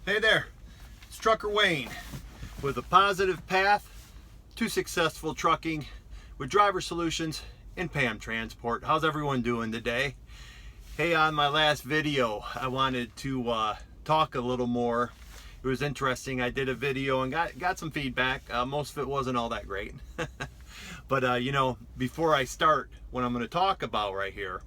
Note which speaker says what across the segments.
Speaker 1: Hey there, it's Trucker Wayne with a positive path to successful trucking with Driver Solutions and PAM Transport. How's everyone doing today? Hey, on my last video, I wanted to talk a little more. It was interesting. I did a video and got some feedback. Most of it wasn't all that great. But before I start what I'm going to talk about right here,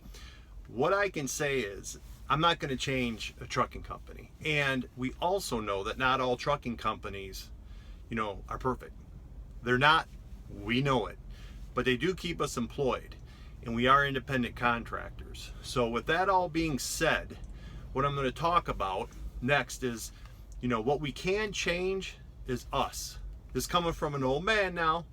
Speaker 1: what I can say is I'm not going to change a trucking company. And we also know that not all trucking companies, are perfect. They're not, we know it, but they do keep us employed and we are independent contractors. So with that all being said, what I'm going to talk about next is, what we can change is us. This coming from an old man now,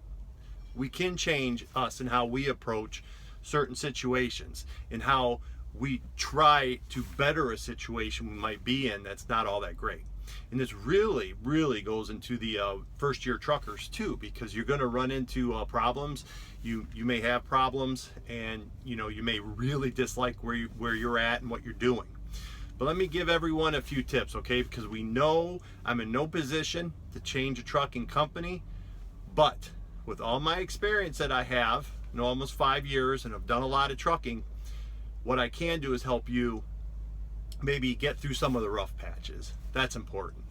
Speaker 1: we can change us and how we approach certain situations and how we try to better a situation we might be in that's not all that great. And this really goes into the first year truckers too, because you're going to run into problems. You may have problems, and you may really dislike where you're at and what you're doing. But let me give everyone a few tips, okay? Because we know I'm in no position to change a trucking company, but with all my experience that I have, almost 5 years, and I've done a lot of trucking, what I can do is help you maybe get through some of the rough patches. That's important.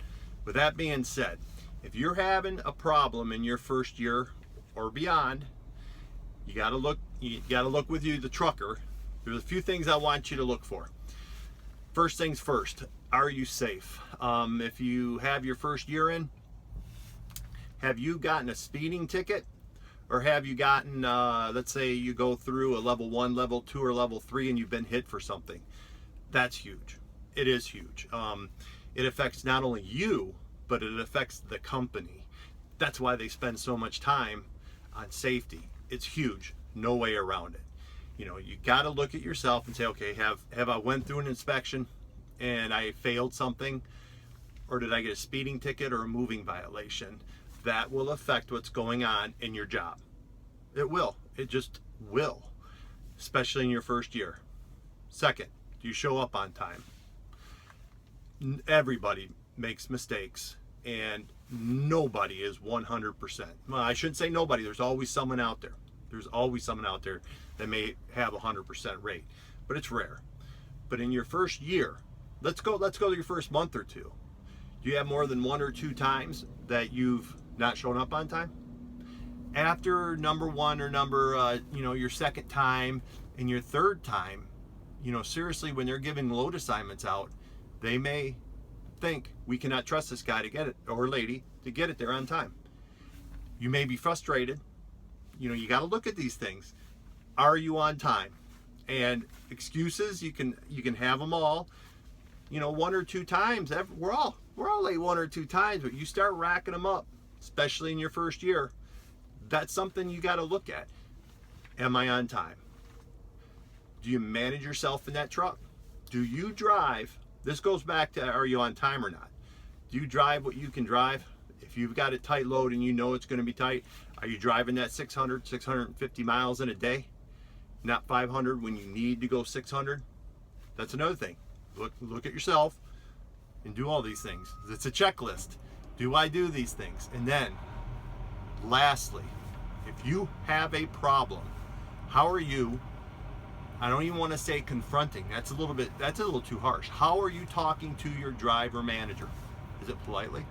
Speaker 1: With that being said, if you're having a problem in your first year or beyond, you gotta look with you, the trucker. There's a few things I want you to look for. First things first, are you safe? If you have your first year in, have you gotten a speeding ticket? Or have you gotten, let's say you go through a level 1, level 2, or level 3 and you've been hit for something? That's huge. It is huge. It affects not only you, but it affects the company. That's why they spend so much time on safety. It's huge. No way around it. You got to look at yourself and say, okay, have I went through an inspection and I failed something? Or did I get a speeding ticket or a moving violation? That will affect what's going on in your job. It will. It just will, especially in your first year. Second, do you show up on time? Everybody makes mistakes, and nobody is 100%. Well, I shouldn't say nobody. There's always someone out there. There's always someone out there that may have a 100% rate, but it's rare. But in your first year, let's go to your first month or two. Do you have more than 1 or 2 times that you've not shown up on time? After number 1 or your second time and your third time, seriously, when they're giving load assignments out, they may think we cannot trust this guy to get it, or lady, to get it there on time. You may be frustrated. You got to look at these things. Are you on time? And excuses, you can have them all. 1 or 2 times. We're all late 1 or 2 times, but you start racking them up, especially in your first year. That's something you got to look at. Am I on time? Do you manage yourself in that truck? Do you drive? This goes back to, are you on time or not? Do you drive what you can drive? If you've got a tight load and it's going to be tight, are you driving that 600, 650 miles in a day? Not 500 when you need to go 600? That's another thing. Look at yourself and do all these things. It's a checklist. Do I do these things? And then, lastly, if you have a problem, how are you, I don't even want to say confronting, that's a little too harsh. How are you talking to your driver manager? Is it politely?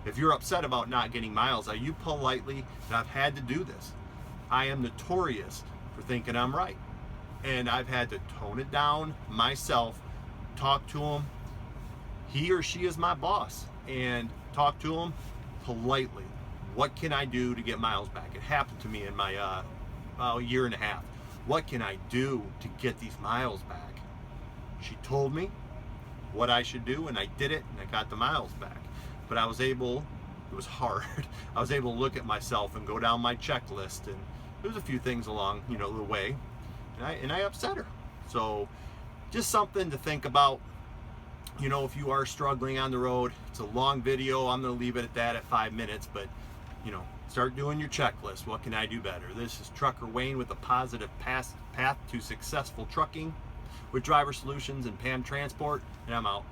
Speaker 1: If you're upset about not getting miles, are you politely, and I've had to do this. I am notorious for thinking I'm right. And I've had to tone it down myself, talk to him. He or she is my boss, and talk to him politely. What can I do to get miles back? It happened to me in my year and a half. What can I do to get these miles back? She told me what I should do, and I did it, and I got the miles back. But it was hard. I was able to look at myself and go down my checklist, and there was a few things along, the way, and I upset her. So just something to think about. If you are struggling on the road, it's a long video. I'm going to leave it at that at 5 minutes, but start doing your checklist. What can I do better? This is Trucker Wayne with a positive path to successful trucking with Driver Solutions and PAM Transport, and I'm out.